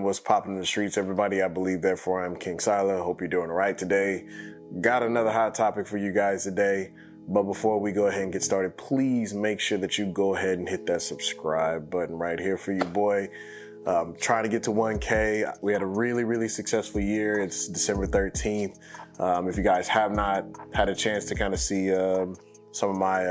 what's popping in the streets, everybody? I believe, therefore I'm King Sylar. Hope you're doing all right today. Got another hot topic for you guys today. But before we go ahead and get started, please make sure that you go ahead and hit that subscribe button right here for you, boy. Trying to get to 1K. We had a really successful year. It's December 13th. If you guys have not had a chance to kind of see some of my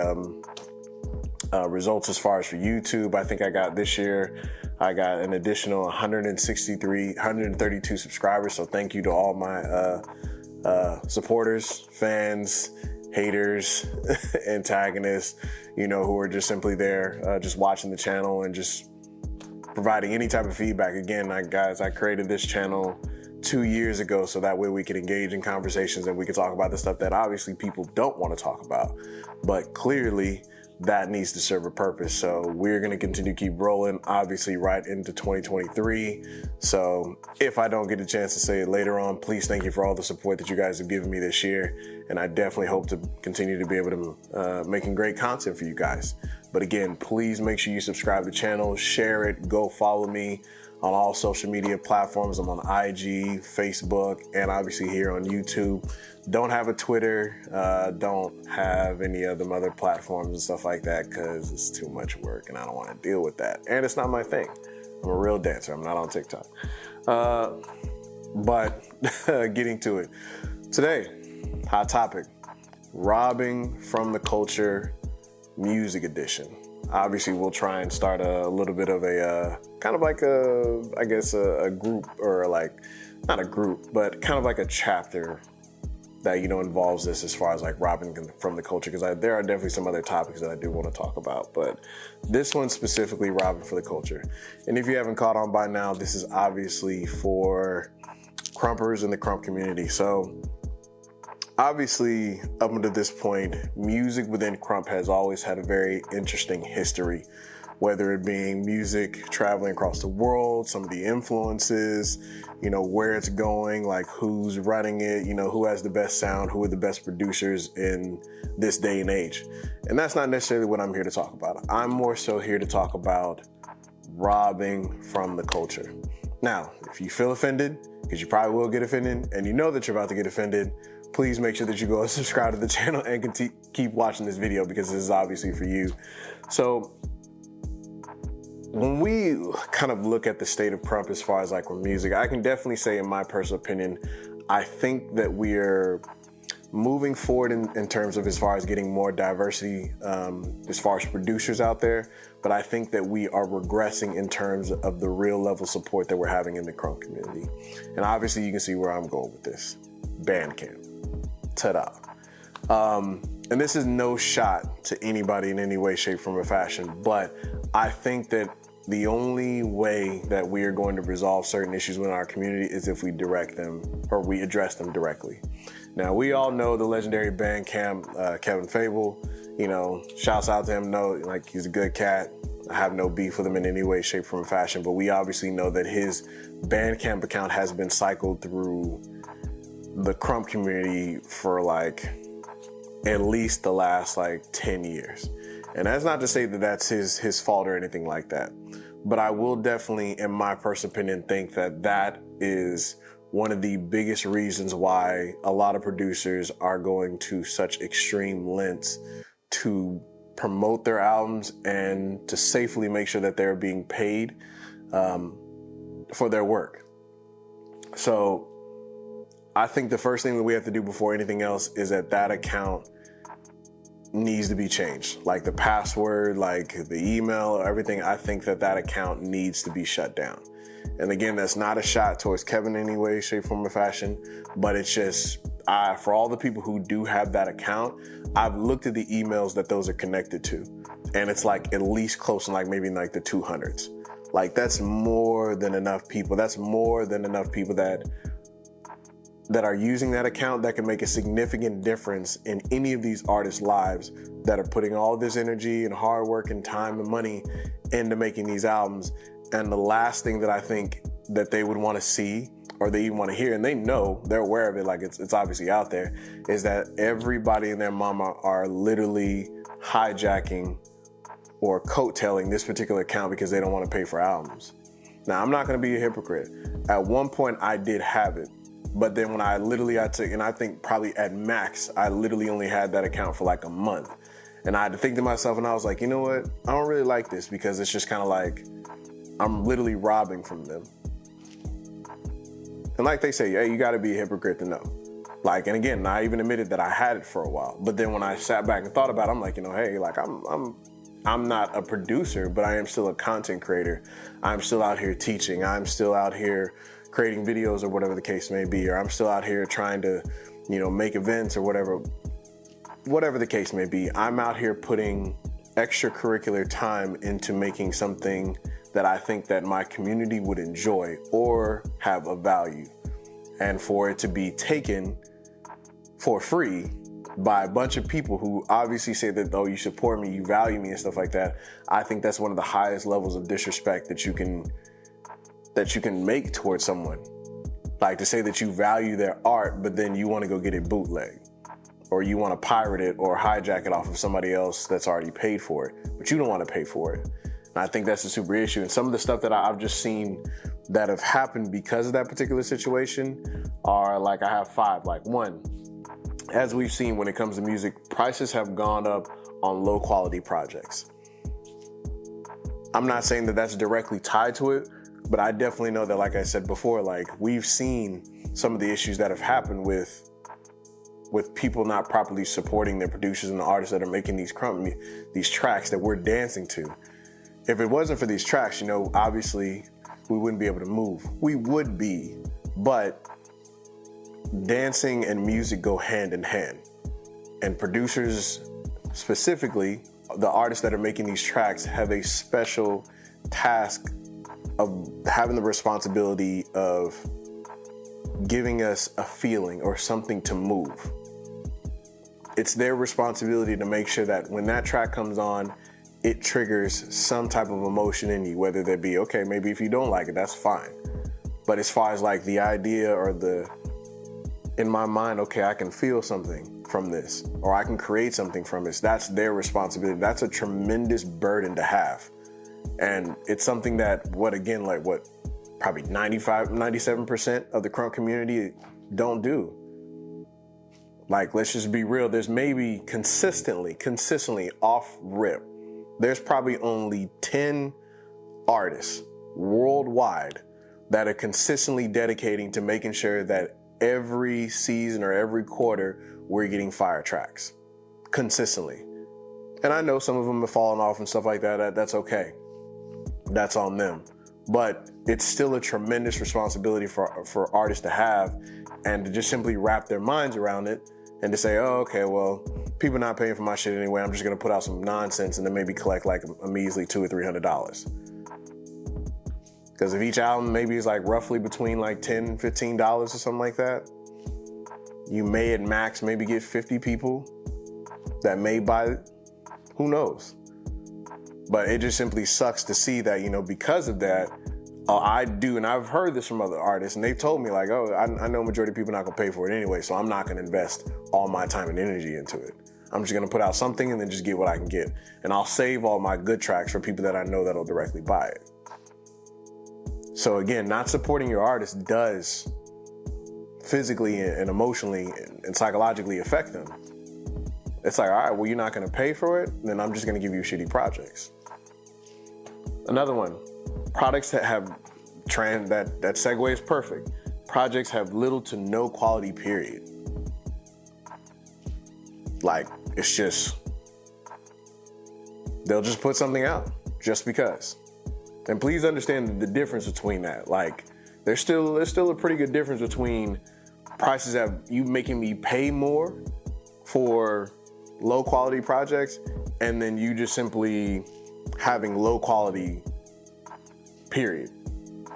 results as far as for YouTube, I think I got this year, I got an additional 132 subscribers. So thank you to all my supporters, fans, haters, antagonists, who are just simply there, just watching the channel and just providing any type of feedback. Again, guys, I created this channel 2 years ago so that way we could engage in conversations and we could talk about the stuff that obviously people don't want to talk about, but clearly that needs to serve a purpose. So we're going to continue to keep rolling, obviously, right into 2023. So if I don't get a chance to say it later on, please thank you for all the support that you guys have given me this year. And I definitely hope to continue to be able to making great content for you guys. But again, please make sure you subscribe to the channel, share it, go follow me on all social media platforms. I'm on IG, Facebook, and obviously here on YouTube. Don't have a Twitter, don't have any of them other platforms and stuff like that because it's too much work and I don't want to deal with that. And it's not my thing. I'm a real dancer. I'm not on TikTok. But getting to it. Today, hot topic, robbing from the culture, music edition. Obviously, we'll try and start a little bit of a kind of like a group, or like not a group, but kind of like a chapter that involves this as far as like robbing from the culture, because there are definitely some other topics that I do want to talk about, but this one specifically, robbing for the culture. And if you haven't caught on by now, this is obviously for Crumpers in the Crump community. So obviously, up until this point, music within Crump has always had a very interesting history, whether it being music traveling across the world, some of the influences, where it's going, like who's running it, who has the best sound, who are the best producers in this day and age. And that's not necessarily what I'm here to talk about. I'm more so here to talk about robbing from the culture. Now, if you feel offended, because you probably will get offended, and you know that you're about to get offended, please make sure that you go and subscribe to the channel and keep watching this video, because this is obviously for you. So when we kind of look at the state of Crump as far as like with music, I can definitely say, in my personal opinion, I think that we're moving forward in terms of as far as getting more diversity as far as producers out there. But I think that we are regressing in terms of the real level support that we're having in the Crump community. And obviously you can see where I'm going with this. Bandcamp. Ta-da. And this is no shot to anybody in any way, shape, form, or fashion, but I think that the only way that we are going to resolve certain issues within our community is if we direct them, or we address them directly. Now, we all know the legendary Bandcamp, Kevin Fable, shouts out to him. Like, he's a good cat. I have no beef with him in any way, shape, form, or fashion, but we obviously know that his Bandcamp account has been cycled through the Crump community for like at least the last like 10 years. And that's not to say that that's his fault or anything like that. But I will definitely, in my personal opinion, think that that is one of the biggest reasons why a lot of producers are going to such extreme lengths to promote their albums and to safely make sure that they're being paid for their work. So I think the first thing that we have to do before anything else is that account needs to be changed. Like the password, like the email, everything. I think that account needs to be shut down. And again, that's not a shot towards Kevin in any way, shape, form, or fashion, but it's just, for all the people who do have that account, I've looked at the emails that those are connected to, and it's like at least close to like maybe like the 200s. Like that's more than enough people. That's more than enough people that are using that account that can make a significant difference in any of these artists' lives that are putting all this energy and hard work and time and money into making these albums. And the last thing that I think that they would want to see, or they even want to hear, and they know, they're aware of it, like it's obviously out there, is that everybody and their mama are literally hijacking or coattailing this particular account because they don't want to pay for albums. Now, I'm not gonna be a hypocrite. At one point I did have it, but then when I took, and I think probably at max, I literally only had that account for like a month. And I had to think to myself, and I was like, you know what? I don't really like this, because it's just kind of like, I'm literally robbing from them. And like they say, hey, you gotta be a hypocrite to know. Like, and again, I even admitted that I had it for a while. But then when I sat back and thought about it, I'm like, you know, hey, like I'm not a producer, but I am still a content creator. I'm still out here teaching. I'm still out here creating videos or whatever the case may be, or I'm still out here trying to, you know, make events or whatever the case may be. I'm out here putting extracurricular time into making something that I think that my community would enjoy or have a value. And for it to be taken for free by a bunch of people who obviously say that, oh, you support me, you value me and stuff like that, I think that's one of the highest levels of disrespect that you can make towards someone. Like, to say that you value their art, but then you want to go get it bootleg, or you want to pirate it or hijack it off of somebody else that's already paid for it, but you don't want to pay for it. And I think that's a super issue. And some of the stuff that I've just seen that have happened because of that particular situation are, like, I have 5. Like, 1, as we've seen when it comes to music, prices have gone up on low quality projects. I'm not saying that that's directly tied to it, but I definitely know that, like I said before, like, we've seen some of the issues that have happened with people not properly supporting their producers and the artists that are making these tracks that we're dancing to. If it wasn't for these tracks, you know, obviously we wouldn't be able to move. We would be, but dancing and music go hand in hand. And producers, specifically the artists that are making these tracks, have a special task of having the responsibility of giving us a feeling or something to move. It's their responsibility to make sure that when that track comes on, it triggers some type of emotion in you, whether that be, okay, maybe if you don't like it, that's fine. But as far as like the idea or in my mind, okay, I can feel something from this, or I can create something from this, that's their responsibility. That's a tremendous burden to have. And it's something that, probably 95, 97% of the crunk community don't do. Like, let's just be real. There's maybe consistently off rip, there's probably only 10 artists worldwide that are consistently dedicating to making sure that every season or every quarter we're getting fire tracks consistently. And I know some of them have fallen off and stuff like that. That's okay. That's on them. But it's still a tremendous responsibility for artists to have, and to just simply wrap their minds around it and to say, oh, okay, well, people are not paying for my shit anyway. I'm just going to put out some nonsense and then maybe collect like a measly $200 or $300. Because if each album maybe is like roughly between like $10, $15 or something like that, you may at max maybe get 50 people that may buy it. Who knows? But it just simply sucks to see that, you know, because of that, I do, and I've heard this from other artists, and they've told me like, oh, I know majority of people are not gonna pay for it anyway, so I'm not gonna invest all my time and energy into it. I'm just gonna put out something and then just get what I can get. And I'll save all my good tracks for people that I know that'll directly buy it. So again, not supporting your artist does physically and emotionally and psychologically affect them. It's like, all right, well, you're not gonna pay for it, then I'm just gonna give you shitty projects. Another one, products that have that segue is perfect. Projects have little to no quality, period. Like, it's just, they'll just put something out just because. And please understand the difference between that. Like, there's still a pretty good difference between prices that you making me pay more for low quality projects, and then you just simply having low quality, period.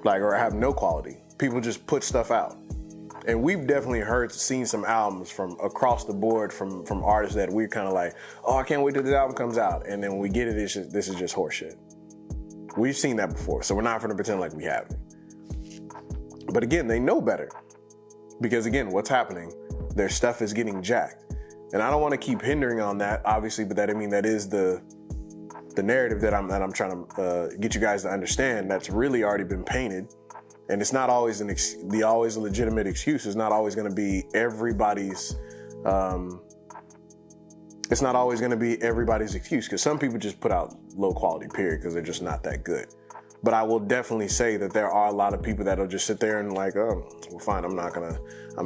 Like, or have no quality. People just put stuff out. And we've definitely seen some albums from across the board from artists that we're kind of like, oh, I can't wait till this album comes out. And then when we get it, this is just horseshit. We've seen that before, so we're not going to pretend like we haven't. But again, they know better. Because again, what's happening? Their stuff is getting jacked. And I don't want to keep hindering on that, obviously, but that is the the narrative that I'm trying to get you guys to understand, that's really already been painted. And it's not always always a legitimate excuse. It's not always going to be everybody's. It's not always going to be everybody's excuse, because some people just put out low quality, period, because they're just not that good. But I will definitely say that there are a lot of people that'll just sit there and like, oh, well, fine, I'm gonna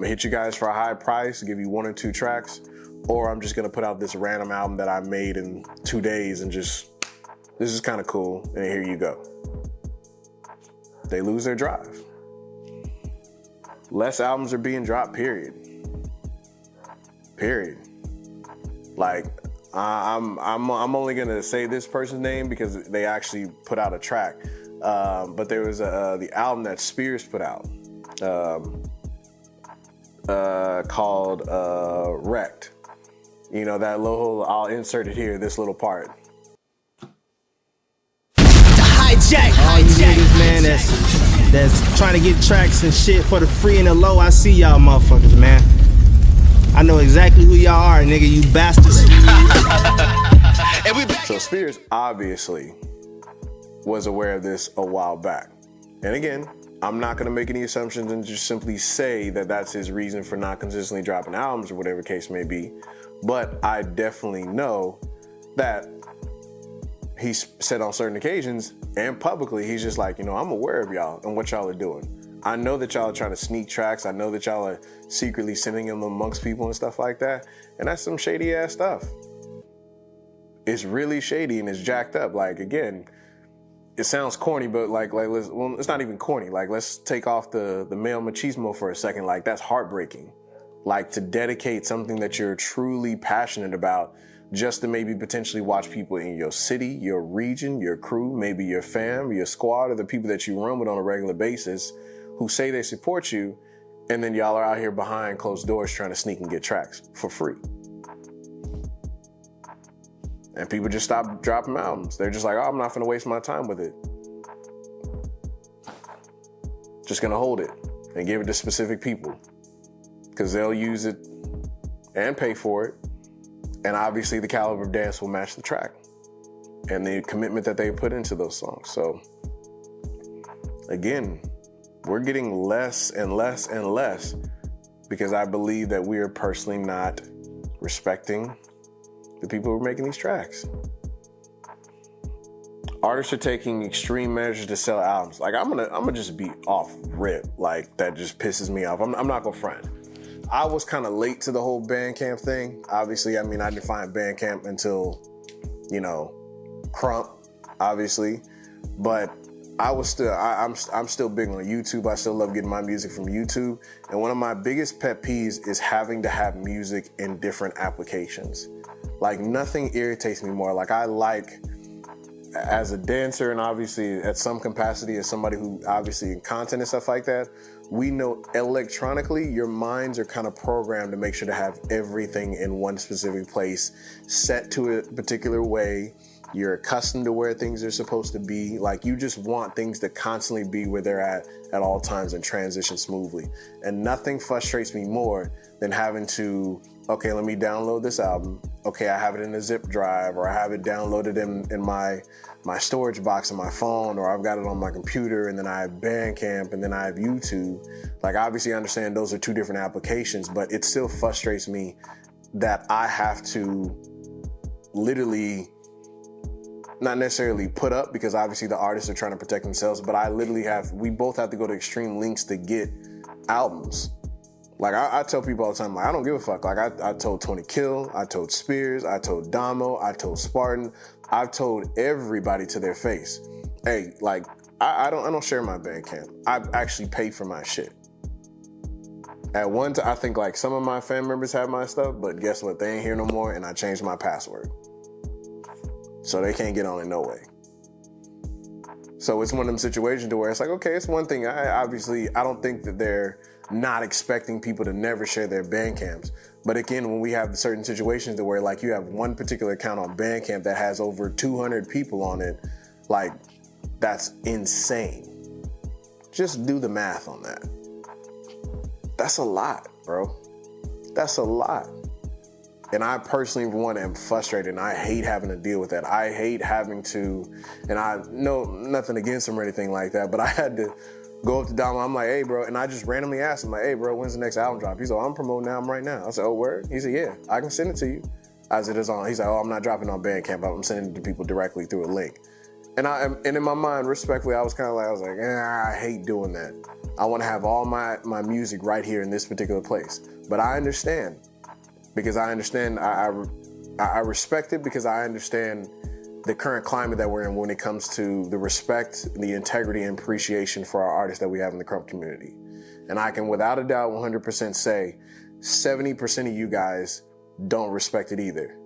hit you guys for a high price, give you 1 or 2 tracks, or I'm just gonna put out this random album that I made in 2 days and just, this is kind of cool, and here you go. They lose their drive. Less albums are being dropped, period. Period. Like, I'm only gonna say this person's name because they actually put out a track. But there was the album that Spears put out called Wrecked. You know, that little, I'll insert it here, this little part. All you niggas, man, that's trying to get tracks and shit for the free and the low, I see y'all motherfuckers, man. I know exactly who y'all are, nigga, you bastards. So Spears obviously was aware of this a while back. And again, I'm not gonna make any assumptions and just simply say that that's his reason for not consistently dropping albums or whatever the case may be. But I definitely know that he's said on certain occasions and publicly, he's just like, you know, I'm aware of y'all and what y'all are doing. I know that y'all are trying to sneak tracks. I know that y'all are secretly sending them amongst people and stuff like that. And that's some shady ass stuff. It's really shady and it's jacked up. Like, again, it sounds corny, but well, it's not even corny. Like, let's take off the male machismo for a second. Like, that's heartbreaking. Like, to dedicate something that you're truly passionate about just to maybe potentially watch people in your city, your region, your crew, maybe your fam, your squad, or the people that you run with on a regular basis who say they support you, and then y'all are out here behind closed doors trying to sneak and get tracks for free. And people just stop dropping albums. They're just like, oh, I'm not gonna waste my time with it. Just gonna hold it and give it to specific people because they'll use it and pay for it. And obviously the caliber of dance will match the track and the commitment that they put into those songs. So again, we're getting less and less and less because I believe that we are personally not respecting the people who are making these tracks. Artists are taking extreme measures to sell albums. Like, I'm gonna just be off rip. Like, that just pisses me off. I'm not gonna front. I was kind of late to the whole Bandcamp thing. Obviously, I mean, I didn't find Bandcamp until, you know, Crump, obviously. But I'm still big on YouTube. I still love getting my music from YouTube. And one of my biggest pet peeves is having to have music in different applications. Like, nothing irritates me more. Like, I like, as a dancer and obviously at some capacity as somebody who obviously in content and stuff like that, we know electronically your minds are kind of programmed to make sure to have everything in one specific place, set to a particular way. You're accustomed to where things are supposed to be. Like, you just want things to constantly be where they're at all times and transition smoothly. And nothing frustrates me more than having to, okay, let me download this album. Okay, I have it in a zip drive, or I have it downloaded in my storage box on my phone, or I've got it on my computer, and then I have Bandcamp, and then I have YouTube. Like, obviously I understand those are two different applications, but it still frustrates me that I have to literally not necessarily put up, because obviously the artists are trying to protect themselves, but we both have to go to extreme lengths to get albums. Like, I tell people all the time, like, I don't give a fuck. Like, I told 20 Kill, I told Spears, I told Damo, I told Spartan, I've told everybody to their face, hey, like, I don't share my Bandcamp. I actually pay for my shit. At one time, I think like some of my fan members have my stuff, but guess what? They ain't here no more, and I changed my password. So they can't get on it no way. So it's one of them situations to where it's like, okay, it's one thing. I don't think that they're not expecting people to never share their Bandcamps. But again, when we have certain situations to where like you have one particular account on Bandcamp that has over 200 people on it, like, that's insane. Just do the math on that. That's a lot, bro. That's a lot. And I personally, one, am frustrated, and I hate having to deal with that. I hate having to, and I know nothing against him or anything like that, but I had to go up to Dom. I'm like, hey, bro, and I just randomly asked him, like, hey, bro, when's the next album drop? He's like, I'm promoting the album right now. I said, oh, word? He said, yeah, I can send it to you. I said, it's on. He's like, oh, I'm not dropping it on Bandcamp. I'm sending it to people directly through a link. And in my mind, respectfully, I was like, I hate doing that. I want to have all my music right here in this particular place. But I understand. Because I understand, I respect it because I understand the current climate that we're in when it comes to the respect, the integrity, and appreciation for our artists that we have in the Crump community. And I can, without a doubt, 100% say 70% of you guys don't respect it either.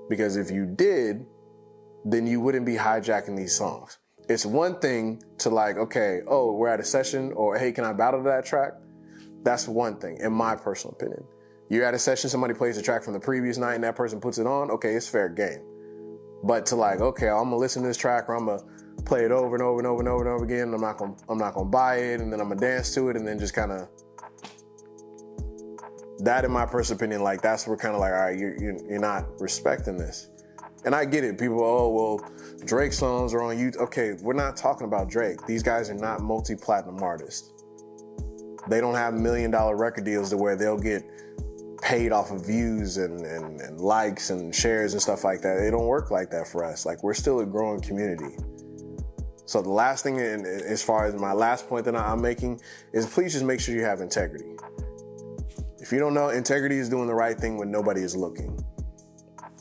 Because if you did, then you wouldn't be hijacking these songs. It's one thing to like, okay, oh, we're at a session, or hey, can I battle to that track? That's one thing, in my personal opinion. You're at a session, somebody plays a track from the previous night and that person puts it on, okay, it's fair game. But to like, okay, I'm gonna listen to this track, or I'm gonna play it over and over and over and over and over again, and I'm not gonna buy it, and then I'm gonna dance to it, and then just kind of, that in my personal opinion, like that's where kind of like, all right, you're not respecting this. And I get it, people, oh, well, Drake songs are on YouTube. Okay, we're not talking about Drake. These guys are not multi-platinum artists. They don't have $1 million record deals to where they'll get paid off of views and likes and shares and stuff like that. It don't work like that for us. Like, we're still a growing community. So the last thing, and as far as my last point that I'm making, is please just make sure you have integrity. If you don't know, integrity is doing the right thing when nobody is looking.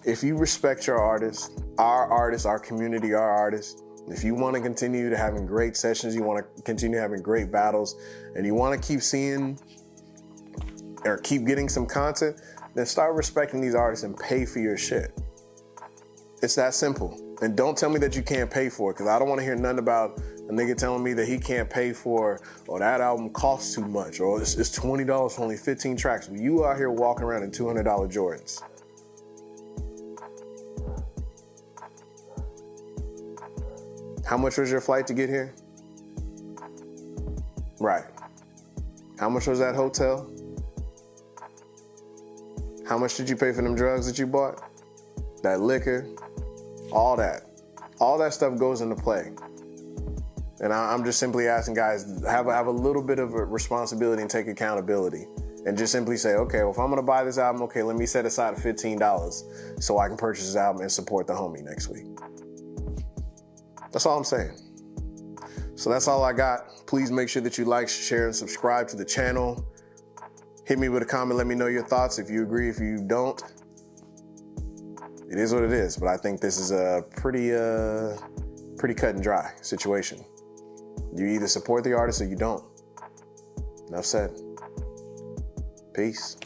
If you respect your artists, our community, our artists, if you want to continue to having great sessions, you want to continue having great battles, and you want to keep seeing or keep getting some content, then start respecting these artists and pay for your shit. It's that simple. And don't tell me that you can't pay for it, because I don't want to hear nothing about a nigga telling me that he can't pay for, or that album costs too much, or it's $20 for only 15 tracks. Well, you out here walking around in $200 Jordans. How much was your flight to get here? Right. How much was that hotel? How much did you pay for them drugs that you bought? That liquor? All that. All that stuff goes into play. And I'm just simply asking guys, have a little bit of a responsibility and take accountability. And just simply say, okay, well, if I'm gonna buy this album, okay, let me set aside $15 so I can purchase this album and support the homie next week. That's all I'm saying. So that's all I got. Please make sure that you like, share, and subscribe to the channel. Hit me with a comment, let me know your thoughts. If you agree, if you don't, it is what it is. But I think this is a pretty cut and dry situation. You either support the artist or you don't. Enough said. Peace.